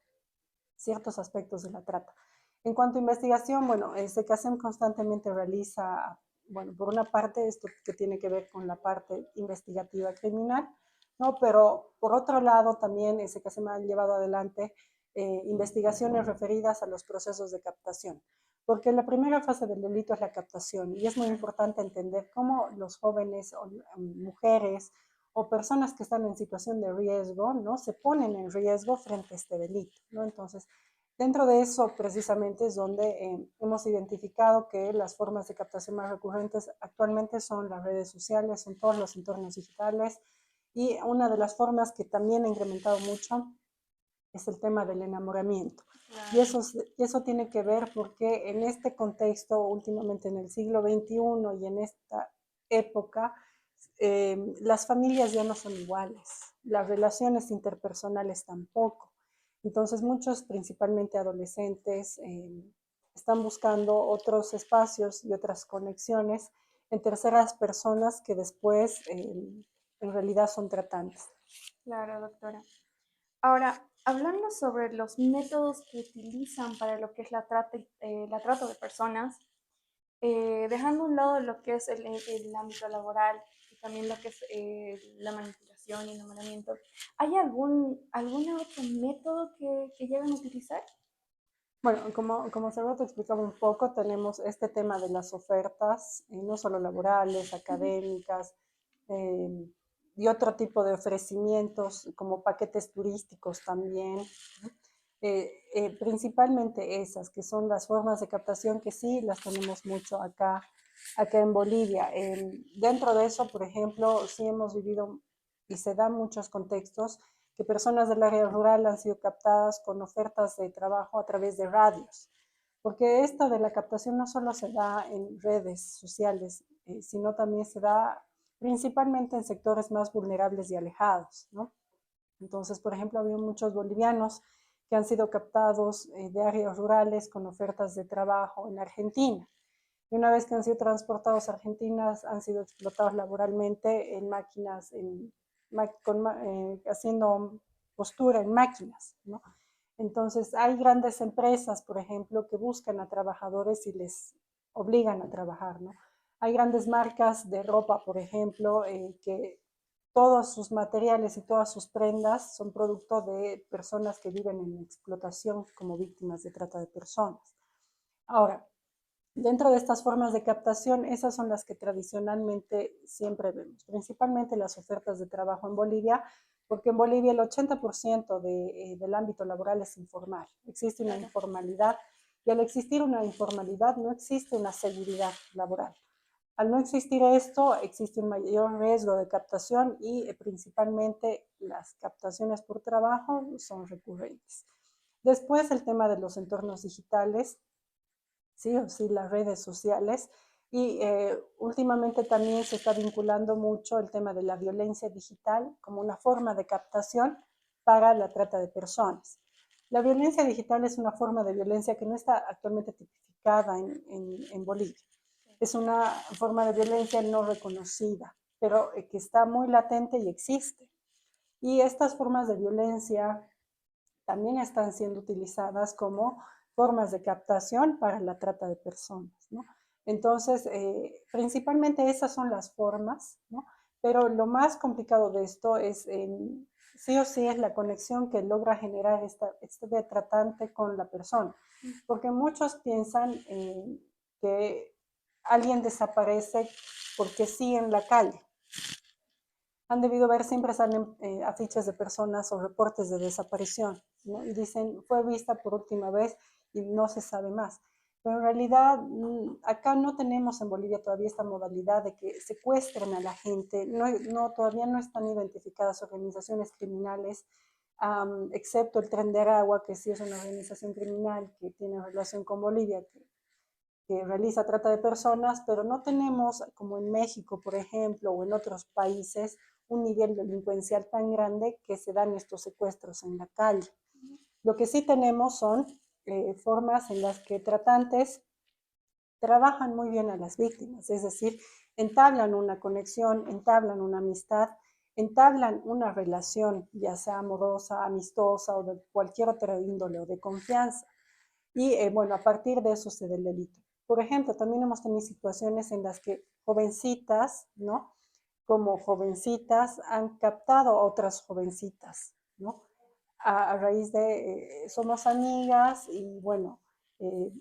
ciertos aspectos de la trata. En cuanto a investigación, bueno, SECASEM constantemente realiza, bueno, por una parte esto que tiene que ver con la parte investigativa criminal, ¿no? Pero por otro lado también SECASEM ha llevado adelante investigaciones referidas a los procesos de captación, porque la primera fase del delito es la captación y es muy importante entender cómo los jóvenes o mujeres o personas que están en situación de riesgo, ¿no? Se ponen en riesgo frente a este delito, ¿no? Entonces, dentro de eso precisamente es donde hemos identificado que las formas de captación más recurrentes actualmente son las redes sociales, son todos los entornos digitales, y una de las formas que también ha incrementado mucho es el tema del enamoramiento. Y eso tiene que ver porque en este contexto, últimamente en el siglo XXI y en esta época, las familias ya no son iguales, las relaciones interpersonales tampoco. Entonces muchos, principalmente adolescentes, están buscando otros espacios y otras conexiones en terceras personas que después en realidad son tratantes. Claro, doctora. Ahora, hablando sobre los métodos que utilizan para lo que es la trata de personas, dejando a un lado lo que es el ámbito laboral y también lo que es la manipulación y el enamoramiento, ¿hay algún otro método que llegan a utilizar? Bueno, como Salvador te explicaba un poco, tenemos este tema de las ofertas, no solo laborales, académicas, eh, y otro tipo de ofrecimientos como paquetes turísticos también. Principalmente esas, que son las formas de captación que sí las tenemos mucho acá en Bolivia. Dentro de eso, por ejemplo, sí hemos vivido y se dan muchos contextos que personas del área rural han sido captadas con ofertas de trabajo a través de radios, porque esta de la captación no solo se da en redes sociales, sino también se da principalmente en sectores más vulnerables y alejados, ¿no? Entonces, por ejemplo, había muchos bolivianos que han sido captados de áreas rurales con ofertas de trabajo en Argentina. Y una vez que han sido transportados a Argentina, han sido explotados laboralmente en máquinas, haciendo postura en máquinas, ¿no? Entonces, hay grandes empresas, por ejemplo, que buscan a trabajadores y les obligan a trabajar, ¿no? Hay grandes marcas de ropa, por ejemplo, que todos sus materiales y todas sus prendas son producto de personas que viven en explotación como víctimas de trata de personas. Ahora, dentro de estas formas de captación, esas son las que tradicionalmente siempre vemos, principalmente las ofertas de trabajo en Bolivia, porque en Bolivia el 80% del ámbito laboral es informal. Existe una informalidad y al existir una informalidad no existe una seguridad laboral. Al no existir esto, existe un mayor riesgo de captación y principalmente las captaciones por trabajo son recurrentes. Después el tema de los entornos digitales, sí o sí las redes sociales. Y últimamente también se está vinculando mucho el tema de la violencia digital como una forma de captación para la trata de personas. La violencia digital es una forma de violencia que no está actualmente tipificada en Bolivia. Es una forma de violencia no reconocida, pero que está muy latente y existe. Y estas formas de violencia también están siendo utilizadas como formas de captación para la trata de personas, ¿no? Entonces, principalmente esas son las formas, ¿no? Pero lo más complicado de esto es, sí o sí, es la conexión que logra generar este tratante con la persona, porque muchos piensan que alguien desaparece porque sí en la calle. Han debido ver, siempre salen afiches de personas o reportes de desaparición, ¿no? Y dicen, fue vista por última vez y no se sabe más. Pero en realidad acá no tenemos en Bolivia todavía esta modalidad de que secuestren a la gente, todavía no están identificadas organizaciones criminales, excepto el Tren de Aragua, que sí es una organización criminal que tiene relación con Bolivia, que realiza trata de personas, pero no tenemos, como en México, por ejemplo, o en otros países, un nivel delincuencial tan grande que se dan estos secuestros en la calle. Lo que sí tenemos son formas en las que tratantes trabajan muy bien a las víctimas, es decir, entablan una conexión, entablan una amistad, entablan una relación, ya sea amorosa, amistosa o de cualquier otra índole o de confianza. Y bueno, a partir de eso se da el delito. Por ejemplo, también hemos tenido situaciones en las que jovencitas, ¿no? Como jovencitas han captado a otras jovencitas, ¿no? A raíz de, somos amigas y bueno,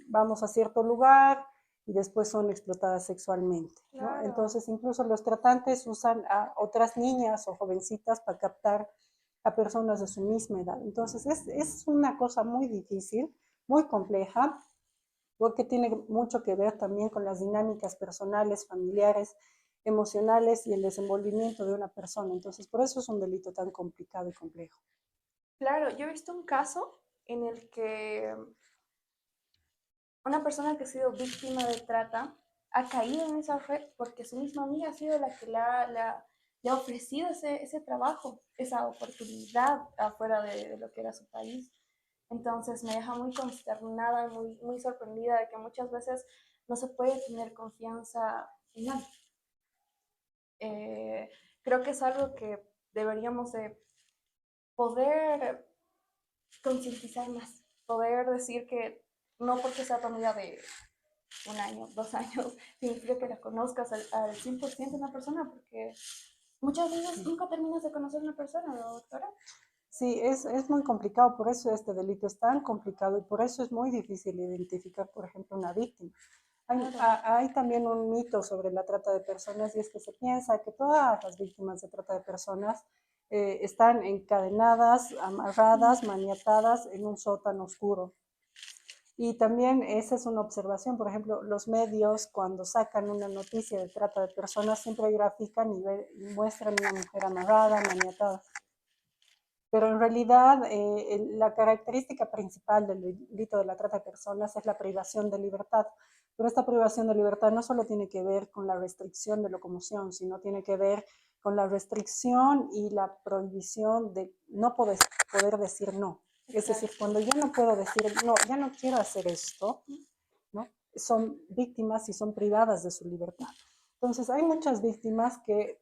vamos a cierto lugar y después son explotadas sexualmente, ¿no? Claro. Entonces, incluso los tratantes usan a otras niñas o jovencitas para captar a personas de su misma edad. Entonces, es una cosa muy difícil, muy compleja, porque tiene mucho que ver también con las dinámicas personales, familiares, emocionales y el desenvolvimiento de una persona. Entonces, por eso es un delito tan complicado y complejo. Claro, yo he visto un caso en el que una persona que ha sido víctima de trata ha caído en esa red porque su misma amiga ha sido la que le ha ofrecido ese trabajo, esa oportunidad afuera de lo que era su país. Entonces me deja muy consternada, muy sorprendida de que muchas veces no se puede tener confianza en nadie. Eh, Creo que es algo que deberíamos de poder concientizar más, poder decir que no porque sea tu amiga de un año, 2 años, significa que la conozcas al 100% una persona, porque muchas veces nunca terminas de conocer una persona, ¿no, doctora? Sí, es muy complicado, por eso este delito es tan complicado y por eso es muy difícil identificar, por ejemplo, una víctima. Claro. Hay también un mito sobre la trata de personas y es que se piensa que todas las víctimas de trata de personas están encadenadas, amarradas, maniatadas en un sótano oscuro. Y también esa es una observación, por ejemplo, los medios cuando sacan una noticia de trata de personas siempre grafican y muestran una mujer amarrada, maniatada. Pero en realidad la característica principal del delito de la trata de personas es la privación de libertad. Pero esta privación de libertad no solo tiene que ver con la restricción de locomoción, sino tiene que ver con la restricción y la prohibición de no poder decir no. Es decir, cuando yo no puedo decir no, ya no quiero hacer esto, ¿no? Son víctimas y son privadas de su libertad. Entonces, hay muchas víctimas que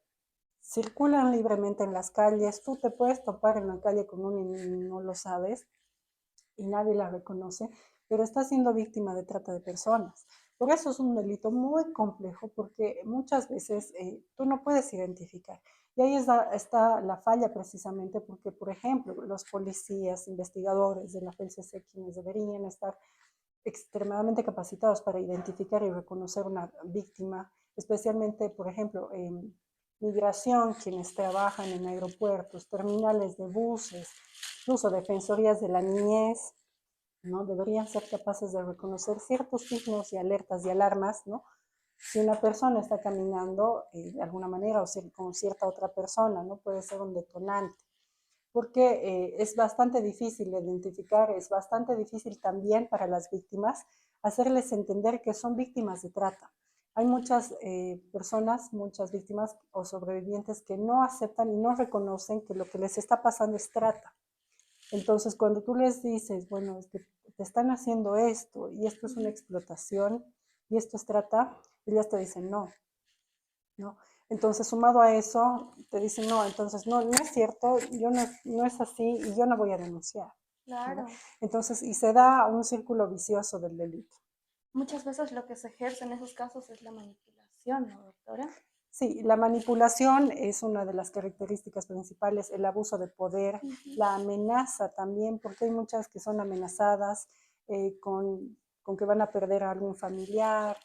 circulan libremente en las calles, tú te puedes topar en la calle con una y no lo sabes y nadie la reconoce, pero está siendo víctima de trata de personas. Por eso es un delito muy complejo porque muchas veces tú no puedes identificar. Y ahí está la falla precisamente porque, por ejemplo, los policías, investigadores de la FELCC, quienes deberían estar extremadamente capacitados para identificar y reconocer una víctima, especialmente, por ejemplo, en migración, quienes trabajan en aeropuertos, terminales de buses, incluso defensorías de la niñez, ¿no? Deberían ser capaces de reconocer ciertos signos y alertas y alarmas, ¿no? Si una persona está caminando de alguna manera o con cierta otra persona, ¿no? Puede ser un detonante porque es bastante difícil identificar, es bastante difícil también para las víctimas hacerles entender que son víctimas de trata. Hay muchas personas, muchas víctimas o sobrevivientes que no aceptan y no reconocen que lo que les está pasando es trata. Entonces, cuando tú les dices, bueno, es que te están haciendo esto y esto es una explotación y esto es trata, ellas te dicen no, ¿no? Entonces, sumado a eso, te dicen no, entonces no, no es cierto, yo no, no es así y yo no voy a denunciar. Claro. ¿No? Entonces, y se da un círculo vicioso del delito. Muchas veces lo que se ejerce en esos casos es la manipulación, ¿no, doctora? Sí, la manipulación es una de las características principales, el abuso de poder, la amenaza también, porque hay muchas que son amenazadas con que van a perder a algún familiar,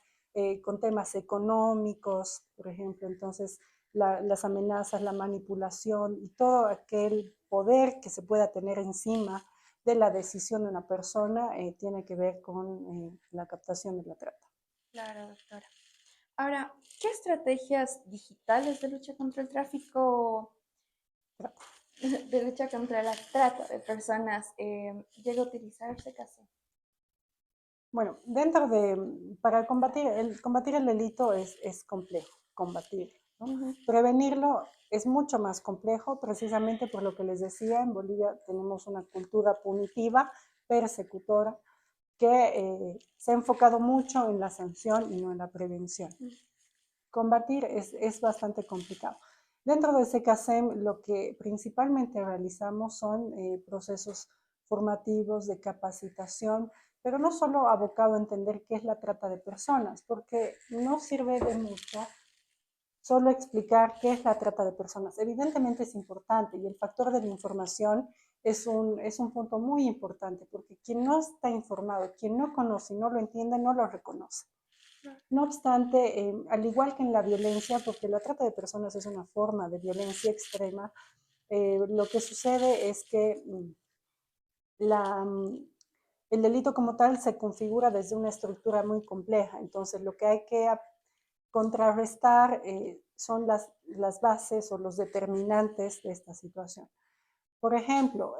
con temas económicos, por ejemplo. Entonces, las amenazas, la manipulación y todo aquel poder que se pueda tener encima de la decisión de una persona tiene que ver con la captación de la trata. Claro, doctora. Ahora, ¿qué estrategias digitales de lucha contra el tráfico, de lucha contra la trata de personas llega a utilizarse casi? Bueno, para combatir el delito es complejo, combatirlo, ¿no? Prevenirlo es mucho más complejo, precisamente por lo que les decía, en Bolivia tenemos una cultura punitiva, persecutora, que se ha enfocado mucho en la sanción y no en la prevención. Combatir es bastante complicado. Dentro de SECASEM, lo que principalmente realizamos son procesos formativos de capacitación, pero no solo abocado a entender qué es la trata de personas, porque no sirve de mucho solo explicar qué es la trata de personas. Evidentemente es importante y el factor de la información es un punto muy importante, porque quien no está informado, quien no conoce y no lo entiende, no lo reconoce. No obstante, al igual que en la violencia, porque la trata de personas es una forma de violencia extrema, lo que sucede es que la, el delito como tal se configura desde una estructura muy compleja. Entonces, lo que hay que contrarrestar son las bases o los determinantes de esta situación. Por ejemplo,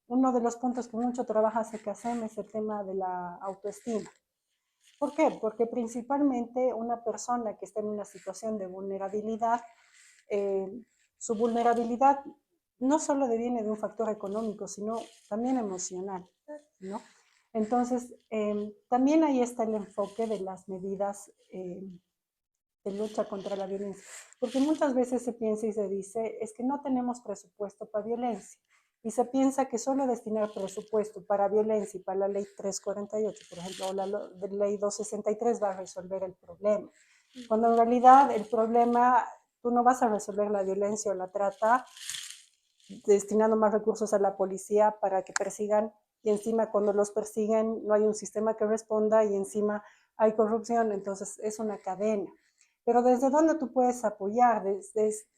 uno de los puntos que mucho trabaja SECASEM es el tema de la autoestima. ¿Por qué? Porque principalmente una persona que está en una situación de vulnerabilidad, eh, su vulnerabilidad no solo deviene de un factor económico, sino también emocional, ¿no? Entonces, también ahí está el enfoque de las medidas de lucha contra la violencia, porque muchas veces se piensa y se dice, es que no tenemos presupuesto para violencia, y se piensa que solo destinar presupuesto para violencia y para la ley 348, por ejemplo, o la ley 263 va a resolver el problema, cuando en realidad el problema, tú no vas a resolver la violencia o la trata destinando más recursos a la policía para que persigan, y encima cuando los persiguen no hay un sistema que responda y encima hay corrupción, entonces es una cadena. Pero ¿desde dónde tú puedes apoyar?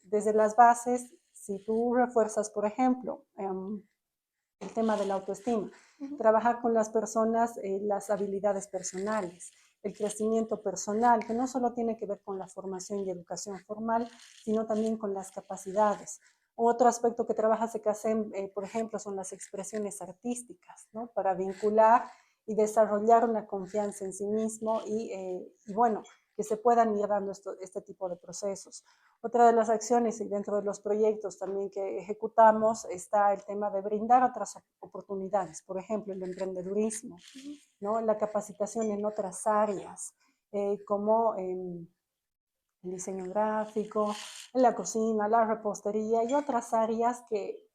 Desde las bases, si tú refuerzas, por ejemplo, el tema de la autoestima, trabajar con las personas las habilidades personales, el crecimiento personal, que no solo tiene que ver con la formación y educación formal, sino también con las capacidades. Otro aspecto que trabaja SECASEM, por ejemplo, son las expresiones artísticas, ¿no? Para vincular y desarrollar una confianza en sí mismo y bueno, que se puedan ir dando este tipo de procesos. Otra de las acciones y dentro de los proyectos también que ejecutamos está el tema de brindar otras oportunidades, por ejemplo, el emprendedurismo, ¿no? La capacitación en otras áreas, como el diseño gráfico, en la cocina, la repostería y otras áreas que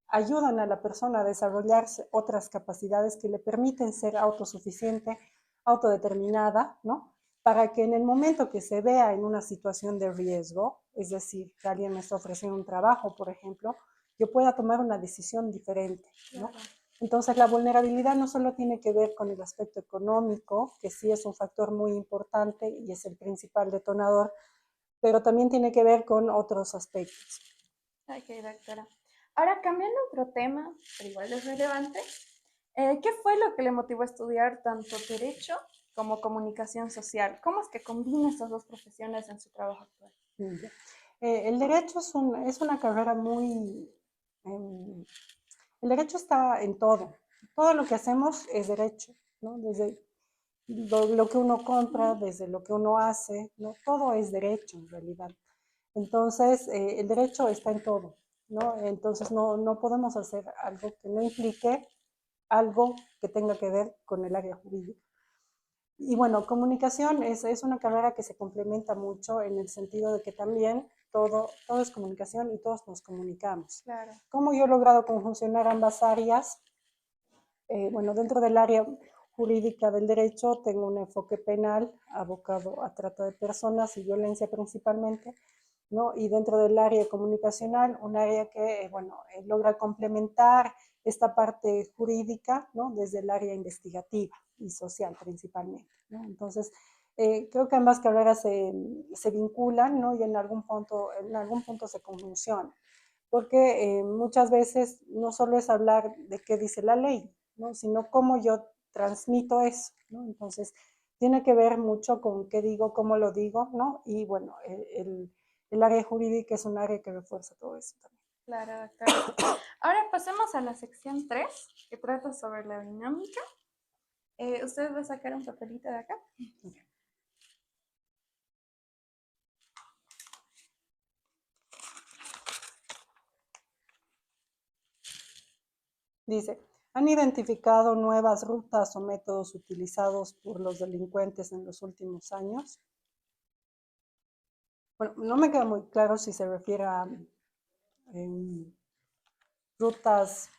ayudan a la persona a desarrollar otras capacidades que le permiten ser autosuficiente, autodeterminada, ¿no? Para que en el momento que se vea en una situación de riesgo, es decir, que alguien me está ofreciendo un trabajo, por ejemplo, yo pueda tomar una decisión diferente, ¿no? Entonces, la vulnerabilidad no solo tiene que ver con el aspecto económico, que sí es un factor muy importante y es el principal detonador, pero también tiene que ver con otros aspectos. Ok, doctora. Ahora, cambiando otro tema, pero igual es relevante, ¿qué fue lo que le motivó a estudiar tanto derecho como comunicación social? ¿Cómo es que combina estas dos profesiones en su trabajo actual? El derecho es una carrera muy... el derecho está en todo. Todo lo que hacemos es derecho, ¿no? lo que uno compra, desde lo que uno hace, ¿no? Todo es derecho en realidad. Entonces, el derecho está en todo, ¿no? Entonces, no podemos hacer algo que no implique algo que tenga que ver con el área jurídica. Y bueno, comunicación es una carrera que se complementa mucho en el sentido de que también todo es comunicación y todos nos comunicamos. Claro. ¿Cómo yo he logrado conjuncionar ambas áreas? Bueno, dentro del área jurídica del derecho tengo un enfoque penal abocado a trata de personas y violencia principalmente, ¿no? Y dentro del área comunicacional, un área que, bueno, logra complementar esta parte jurídica, ¿no? Desde el área investigativa y social principalmente, ¿no? Entonces, creo que ambas carreras se vinculan, ¿no? Y en algún punto se conjuncionan, porque muchas veces no solo es hablar de qué dice la ley, ¿no? Sino cómo yo transmito eso, ¿no? Entonces, tiene que ver mucho con qué digo, cómo lo digo, ¿no? Y bueno, el área jurídica es un área que refuerza todo eso también. Claro, doctora. Ahora pasemos a la sección 3, que trata sobre la dinámica. ¿Usted va a sacar un papelito de acá? Dice, ¿han identificado nuevas rutas o métodos utilizados por los delincuentes en los últimos años? Bueno, no me queda muy claro si se refiere a rutas,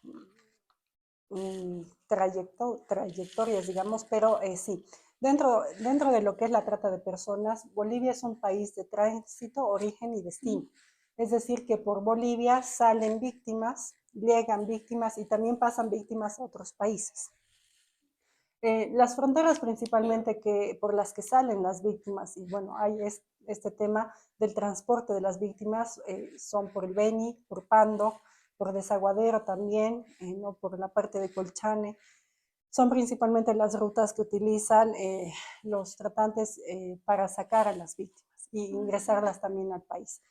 trayectorias, digamos, pero sí. Dentro de lo que es la trata de personas, Bolivia es un país de tránsito, origen y destino. Es decir, que por Bolivia salen víctimas, llegan víctimas y también pasan víctimas a otros países. Las fronteras principalmente por las que salen las víctimas, y bueno, hay este tema del transporte de las víctimas, son por el Beni, por Pando, por Desaguadero también, ¿no? Por la parte de Colchane. Son principalmente las rutas que utilizan los tratantes para sacar a las víctimas e ingresarlas también al país.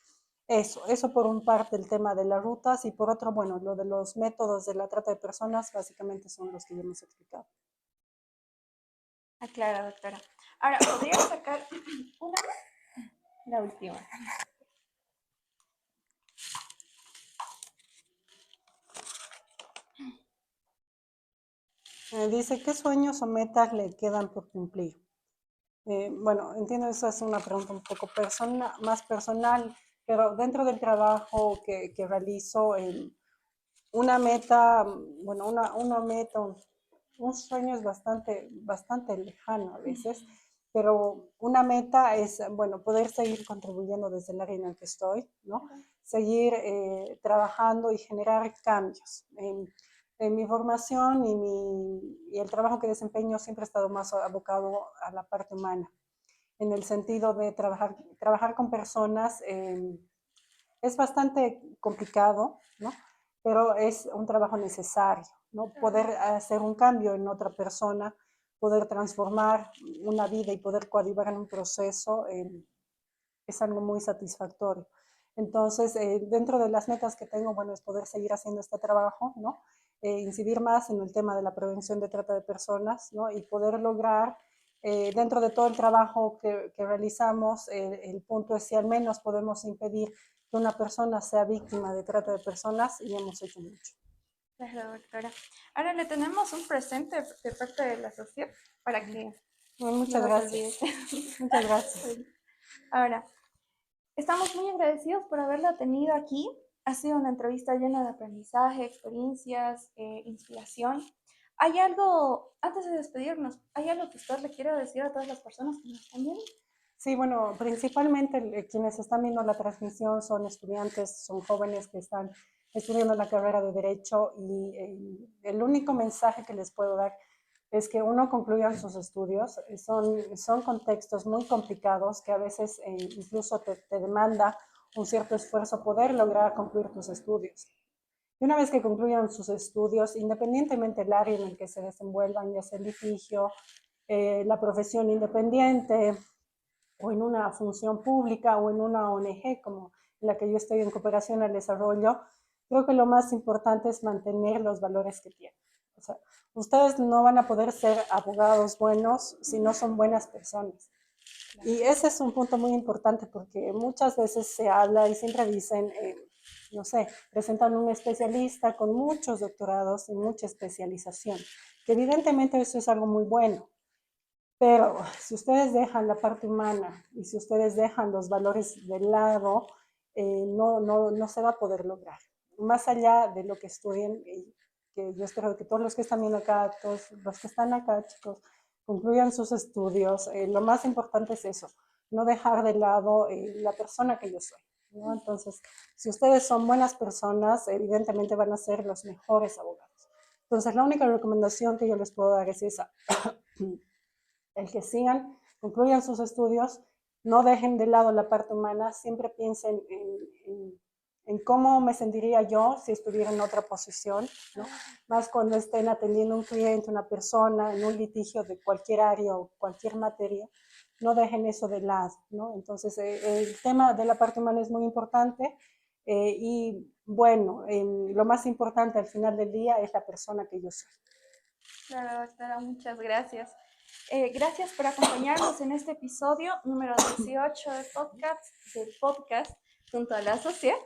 Eso por un parte el tema de las rutas y por otro, bueno, lo de los métodos de la trata de personas básicamente son los que ya hemos explicado. Ah, claro, doctora. Ahora, ¿podría sacar una? La última. Dice, ¿qué sueños o metas le quedan por cumplir? Bueno, entiendo, esa es una pregunta un poco más personal, pero dentro del trabajo que realizo, una meta, bueno, una meta, un sueño es bastante lejano a veces, pero una meta es, bueno, poder seguir contribuyendo desde el área en el que estoy, ¿no? Seguir trabajando y generar cambios. En mi formación y el trabajo que desempeño siempre he estado más abocado a la parte humana, en el sentido de trabajar con personas. Es bastante complicado, ¿no? Pero es un trabajo necesario, ¿no? Poder hacer un cambio en otra persona, poder transformar una vida y poder coadyuvar en un proceso es algo muy satisfactorio. Entonces, dentro de las metas que tengo, bueno, es poder seguir haciendo este trabajo, ¿no? Incidir más en el tema de la prevención de trata de personas, ¿no? Y poder lograr, dentro de todo el trabajo que realizamos, el punto es si al menos podemos impedir que una persona sea víctima de trata de personas, y hemos hecho mucho. Claro, doctora. Ahora le tenemos un presente de parte de la sociedad para que Bueno, no muchas nos gracias. olvide. Muchas gracias. Ahora, estamos muy agradecidos por haberla tenido aquí. Ha sido una entrevista llena de aprendizaje, experiencias, inspiración. ¿Hay algo, antes de despedirnos, hay algo que usted le quiera decir a todas las personas que nos están viendo? Sí, bueno, principalmente quienes están viendo la transmisión son estudiantes, son jóvenes que están estudiando la carrera de Derecho y el único mensaje que les puedo dar es que uno concluyan sus estudios. Son contextos muy complicados que a veces incluso te demanda un cierto esfuerzo poder lograr concluir tus estudios. Y una vez que concluyan sus estudios, independientemente del área en el que se desenvuelvan, ya sea el litigio, la profesión independiente, o en una función pública o en una ONG como en la que yo estoy en cooperación al desarrollo, creo que lo más importante es mantener los valores que tienen. O sea, ustedes no van a poder ser abogados buenos si no son buenas personas. Y ese es un punto muy importante porque muchas veces se habla y siempre dicen, no sé, presentan un especialista con muchos doctorados y mucha especialización, que evidentemente eso es algo muy bueno. Pero si ustedes dejan la parte humana y si ustedes dejan los valores de lado, no se va a poder lograr. Más allá de lo que estudien, que yo espero que todos los que están viendo acá, todos los que están acá, chicos, concluyan sus estudios. Lo más importante es eso, no dejar de lado la persona que yo soy, ¿no? Entonces, si ustedes son buenas personas, evidentemente van a ser los mejores abogados. Entonces, la única recomendación que yo les puedo dar es esa. El que sigan, concluyan sus estudios, no dejen de lado la parte humana, siempre piensen en cómo me sentiría yo si estuviera en otra posición, ¿no? Más cuando estén atendiendo a un cliente, una persona, en un litigio de cualquier área o cualquier materia, no dejen eso de lado, ¿no? Entonces, el tema de la parte humana es muy importante y bueno, lo más importante al final del día es la persona que yo soy. Claro, doctora, muchas gracias. Gracias por acompañarnos en este episodio número 18 del podcast junto a la sociedad.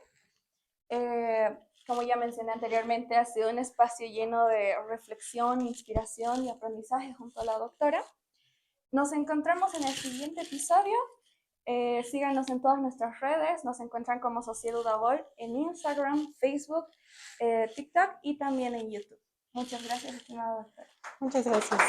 Como ya mencioné anteriormente, ha sido un espacio lleno de reflexión, inspiración y aprendizaje junto a la doctora. Nos encontramos en el siguiente episodio. Síganos en todas nuestras redes. Nos encuentran como Sociedad Udabol en Instagram, Facebook, TikTok y también en YouTube. Muchas gracias, estimada doctora. Muchas gracias.